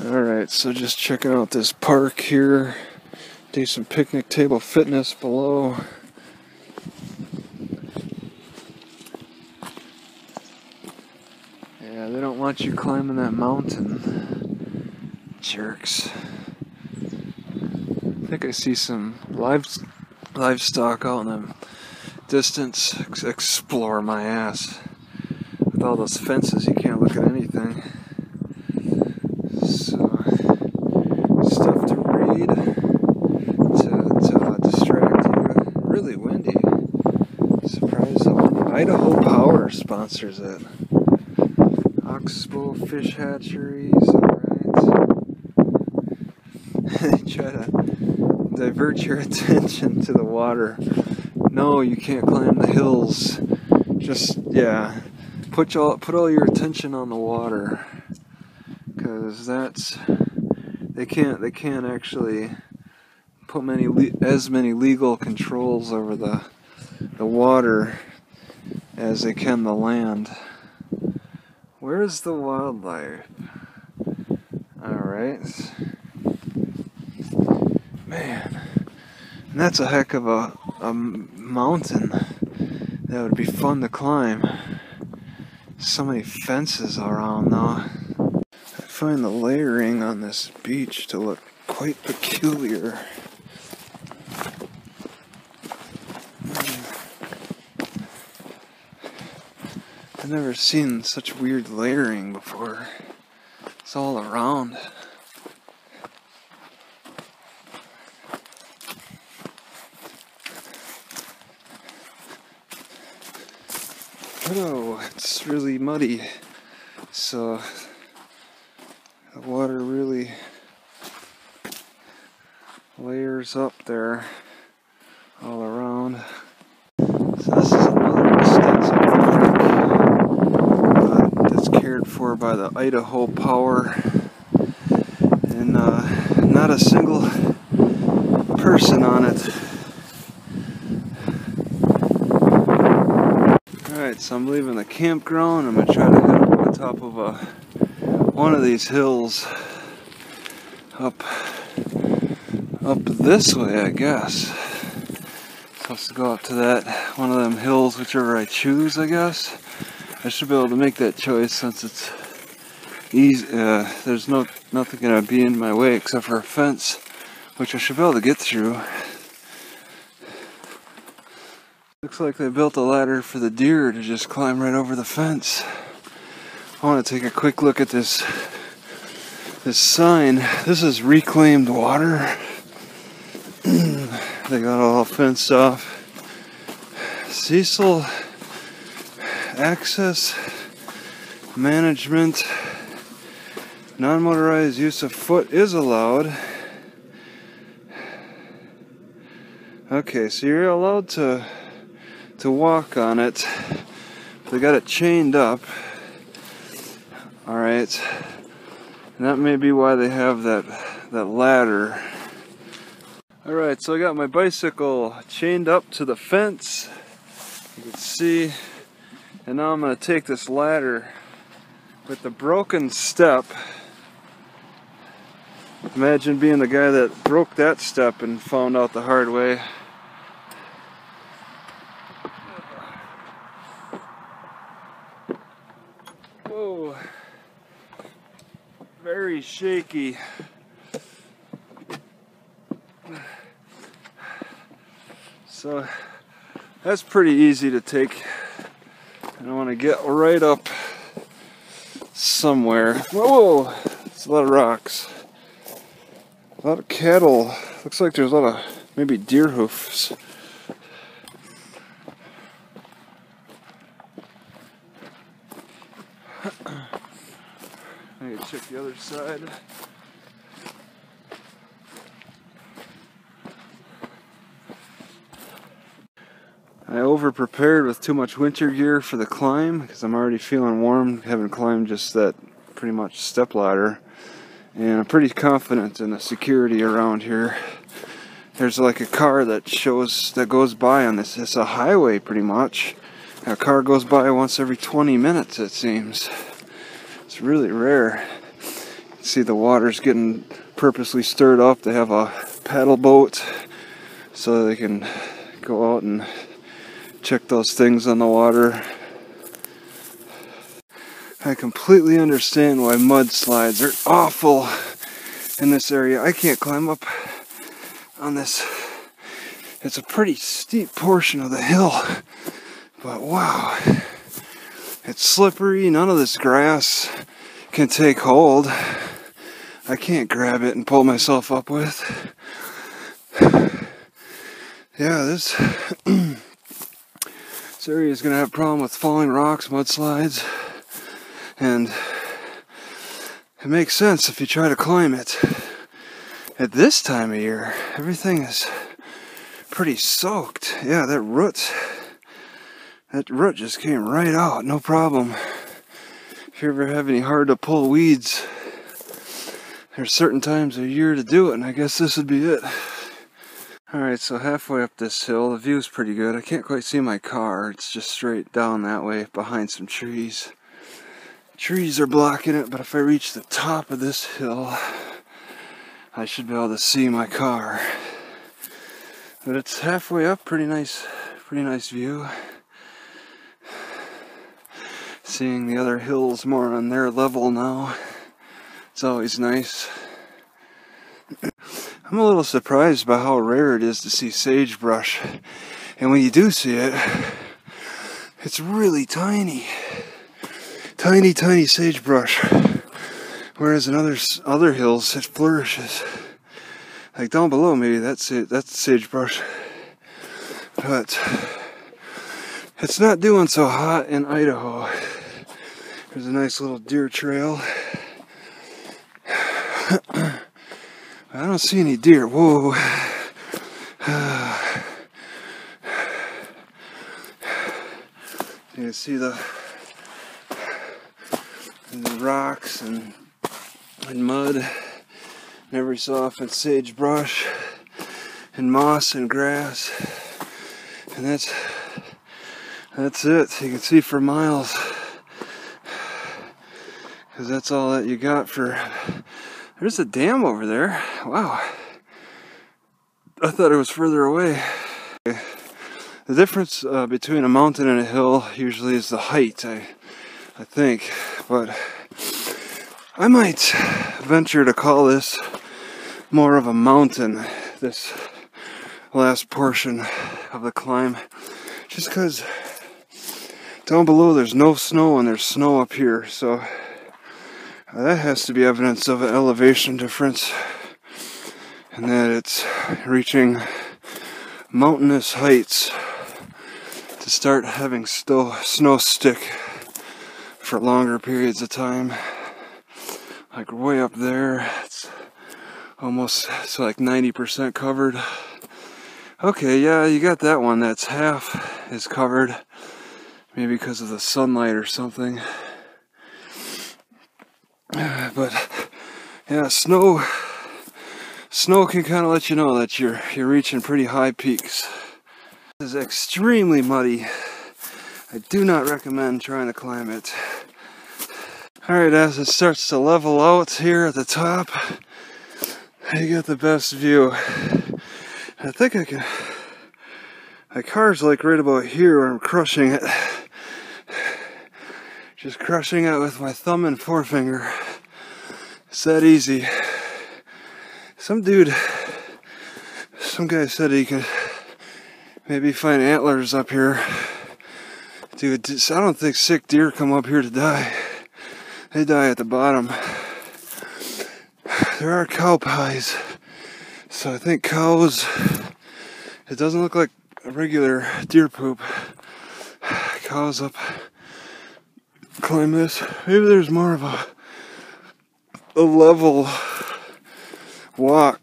Alright, so just checking out this park here. Do some picnic table fitness below. Yeah, they don't want you climbing that mountain. Jerks. I think I see some livestock out in the distance. Explore my ass. With all those fences, you can't look at anything. So, stuff to read to distract you. Really windy. Surprised how windy. Idaho Power sponsors it. Oxbow Fish Hatcheries, alright. They try to divert your attention to the water. No, you can't climb the hills. Just, yeah, put all your attention on the water. Because they can't actually put as many legal controls over the water as they can the land. Where's the wildlife? Alright. Man. And that's a heck of a mountain. That would be fun to climb. So many fences around though. I find the layering on this beach to look quite peculiar. I've never seen such weird layering before. It's all around. Oh, it's really muddy, so the water really layers up there all around. So this is another extensive park that's cared for by the Idaho Power, and not a single person on it. Alright, so I'm leaving the campground. I'm going to try to head up on top of one of these hills up this way, I guess. Supposed to go up to that one of them hills, whichever I choose, I guess. I should be able to make that choice since it's easy. There's nothing going to be in my way except for a fence, which I should be able to get through. Looks like they built a ladder for the deer to just climb right over the fence. I want to take a quick look at this sign. This is reclaimed water. They got all fenced off. Cecil access management. Non-motorized use of foot is allowed. Okay, so you're allowed to walk on it. They got it chained up. Alright. And that may be why they have that ladder. Alright, so I got my bicycle chained up to the fence. You can see. And now I'm going to take this ladder with the broken step. Imagine being the guy that broke that step and found out the hard way. Whoa, very shaky. So that's pretty easy to take. And I want to get right up somewhere. Whoa, it's a lot of rocks. A lot of cattle. Looks like there's a lot of maybe deer hoofs. I need to check the other side. I over-prepared with too much winter gear for the climb because I'm already feeling warm, having climbed just that pretty much step ladder. And I'm pretty confident in the security around here. There's like a car that goes by on this. It's a highway pretty much. A car goes by once every 20 minutes, it seems. It's really rare. See the water's getting purposely stirred up. They have a paddle boat so they can go out and check those things on the water. I completely understand why mudslides are awful in this area. I can't climb up on this. It's a pretty steep portion of the hill, but wow, it's slippery. None of this grass can take hold. I can't grab it and pull myself up with. Yeah, this area is going to have a problem with falling rocks, mudslides, and it makes sense if you try to climb it. At this time of year, everything is pretty soaked. Yeah, that root just came right out, no problem. If you ever have any hard to pull weeds, there's certain times of year to do it, and I guess this would be it. Alright, so halfway up this hill, the view's pretty good. I can't quite see my car. It's just straight down that way behind some trees. Trees are blocking it, but if I reach the top of this hill, I should be able to see my car. But it's halfway up, pretty nice view. Seeing the other hills more on their level now, it's always nice. I'm a little surprised by how rare it is to see sagebrush, and when you do see it, it's really tiny. Tiny sagebrush, whereas in other hills it flourishes. Like down below, maybe that's sagebrush, but it's not doing so hot in Idaho. There's a nice little deer trail. I don't see any deer. Whoa. You can see the rocks and mud, and every so often sagebrush and moss and grass, and that's it. You can see for miles, because that's all that you got for. There's a dam over there. Wow. I thought it was further away. The difference between a mountain and a hill usually is the height, I think. But I might venture to call this more of a mountain, this last portion of the climb. Just because down below there's no snow and there's snow up here, so that has to be evidence of an elevation difference, and that it's reaching mountainous heights to start having snow stick for longer periods of time. Like way up there, it's like 90% covered. Okay, yeah, you got that one that's half is covered, maybe because of the sunlight or something. But yeah, snow can kind of let you know that you're reaching pretty high peaks. This is extremely muddy. I do not recommend trying to climb it. Alright, as it starts to level out here at the top, you get the best view. I think I can. My car's like right about here where I'm crushing it. Just crushing it with my thumb and forefinger. It's that easy. Some guy said he could maybe find antlers up here. Dude, I don't think sick deer come up here to die. They die at the bottom. There are cow pies. So I think cows, it doesn't look like a regular deer poop. Cows up climb this. Maybe there's more of a level walk,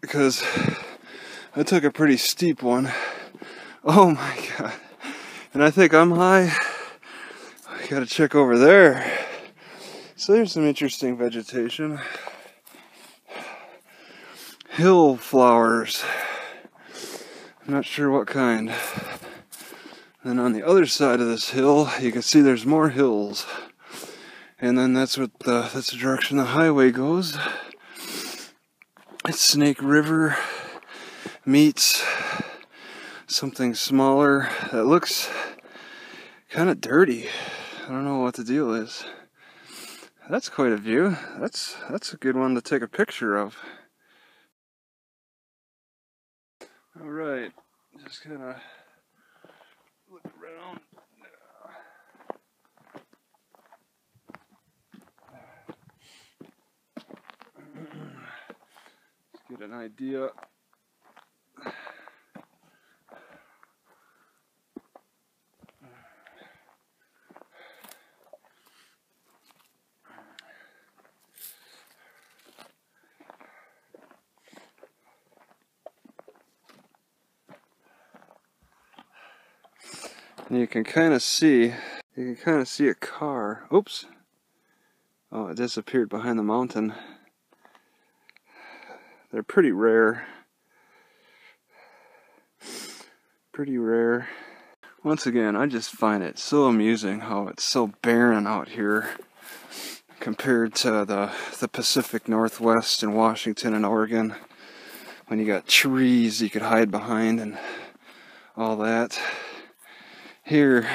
because I took a pretty steep one. Oh my god. And I think I'm high. I gotta check over there. So there's some interesting vegetation. Hill flowers. I'm not sure what kind. And on the other side of this hill, you can see there's more hills. And then that's the direction the highway goes. It's Snake River meets something smaller that looks kind of dirty. I don't know what the deal is. That's quite a view. That's a good one to take a picture of. All right, just kind of look around. Let's get an idea. And you can kind of see a car. Oops. Oh, it disappeared behind the mountain. They're pretty rare. Pretty rare. Once again, I just find it so amusing how it's so barren out here compared to the Pacific Northwest and Washington and Oregon, when you got trees you could hide behind and all that. Here,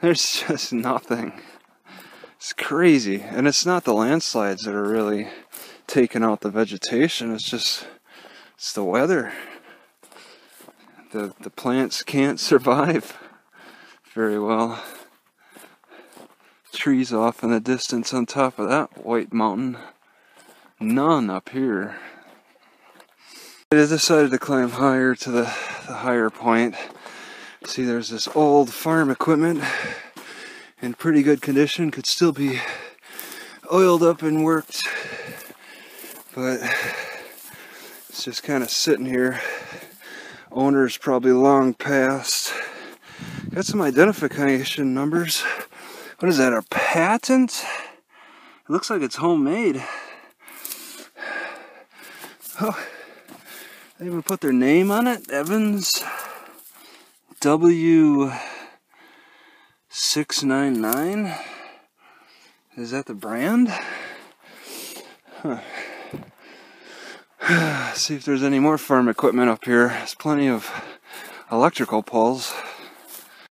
there's just nothing. It's crazy. And it's not the landslides that are really taking out the vegetation, it's the weather. The plants can't survive very well. Trees off in the distance on top of that white mountain. None up here. I decided to climb higher to the higher point. See, there's this old farm equipment in pretty good condition, could still be oiled up and worked, but it's just kind of sitting here. Owner's probably long past. Got some identification numbers. What is that, a patent? It looks like it's homemade. Oh, they even put their name on it. Evans W699. Is that the brand? Huh. See if there's any more farm equipment up here. There's plenty of electrical poles.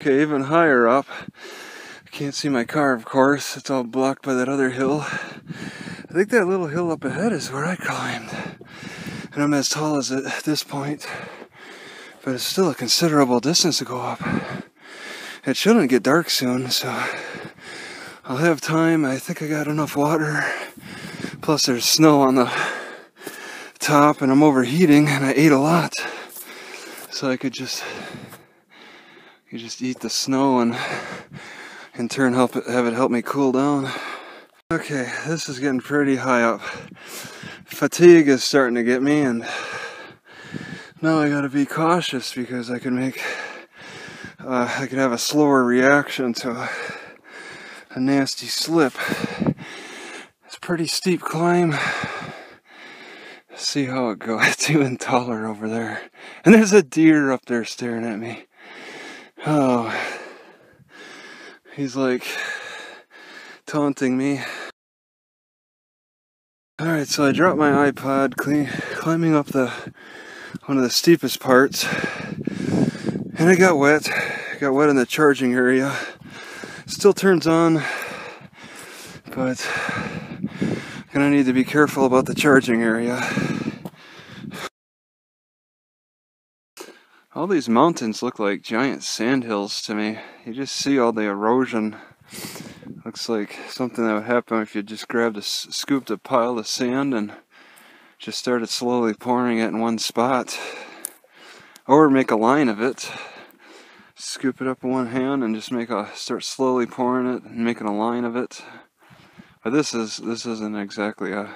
Okay, even higher up. I can't see my car, of course. It's all blocked by that other hill. I think that little hill up ahead is where I climbed. And I'm as tall as it at this point. But it's still a considerable distance to go up. It shouldn't get dark soon, so I'll have time. I think I got enough water. Plus there's snow on the top and I'm overheating and I ate a lot. So I could just eat the snow and in turn have it help me cool down. Okay, this is getting pretty high up. Fatigue is starting to get me, and now I gotta be cautious because I could have a slower reaction to a nasty slip. It's a pretty steep climb. See how it goes. It's even taller over there. And there's a deer up there staring at me. Oh, he's like taunting me. Alright, so I dropped my iPod climbing up one of the steepest parts, and I got wet. I got wet in the charging area. Still turns on, but gonna need to be careful about the charging area. All these mountains look like giant sandhills to me. You just see all the erosion. Looks like something that would happen if you just scooped a pile of sand and just started slowly pouring it in one spot. Or make a line of it. Scoop it up in one hand and just start slowly pouring it and making a line of it. But this isn't exactly a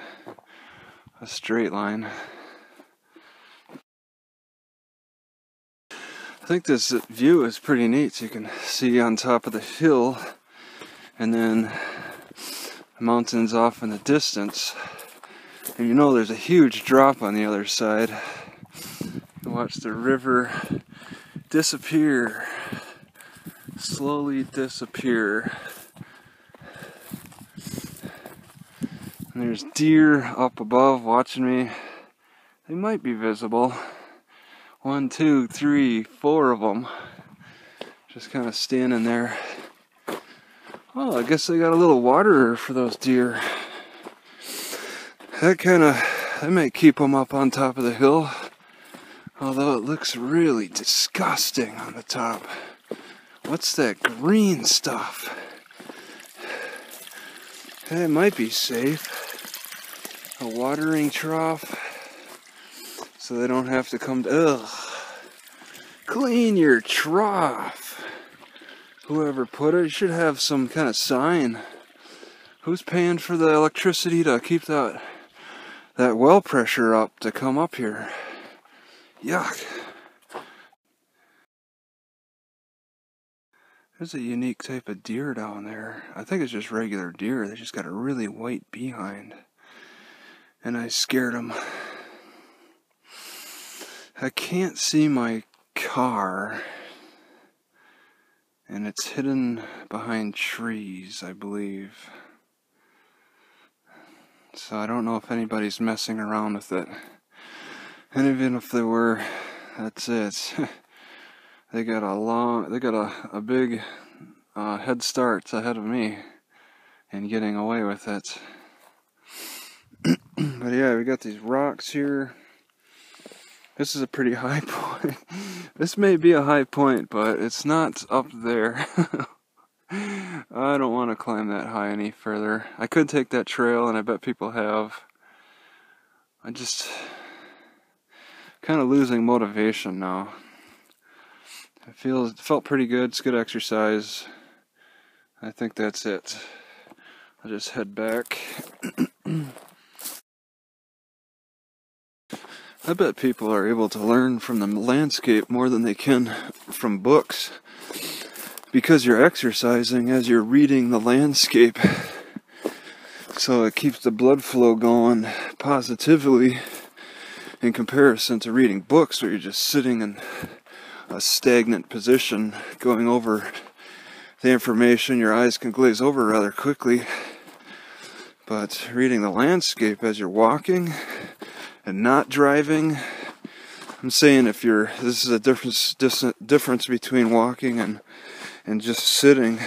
straight line. I think this view is pretty neat. You can see on top of the hill and then the mountains off in the distance. And you know there's a huge drop on the other side. You watch the river disappear. Slowly disappear. And there's deer up above watching me. They might be visible. 1, 2, 3, 4 of them. Just kind of standing there. Oh, I guess they got a little water for those deer. That might keep them up on top of the hill. Although it looks really disgusting on the top. What's that green stuff? It might be safe. A watering trough. So they don't have to come to... Ugh. Clean your trough. Whoever put it should have some kind of sign. Who's paying for the electricity to keep that well pressure up to come up here? Yuck. There's a unique type of deer down there. I think it's just regular deer. They just got a really white behind. And I scared them. I can't see my car. And it's hidden behind trees, I believe. So I don't know if anybody's messing around with it. And even if they were, that's it. They got a big head start ahead of me in getting away with it. But yeah, we got these rocks here. This is a pretty high point. This may be a high point, but it's not up there. I don't want to climb that high any further. I could take that trail, and I bet people have. I just kind of losing motivation now. It felt pretty good. It's good exercise. I think that's it. I'll just head back. I bet people are able to learn from the landscape more than they can from books, because you're exercising as you're reading the landscape. So it keeps the blood flow going positively in comparison to reading books where you're just sitting in a stagnant position going over the information. Your eyes can glaze over rather quickly. But reading the landscape as you're walking and not driving, I'm saying this is a difference between walking and just sitting.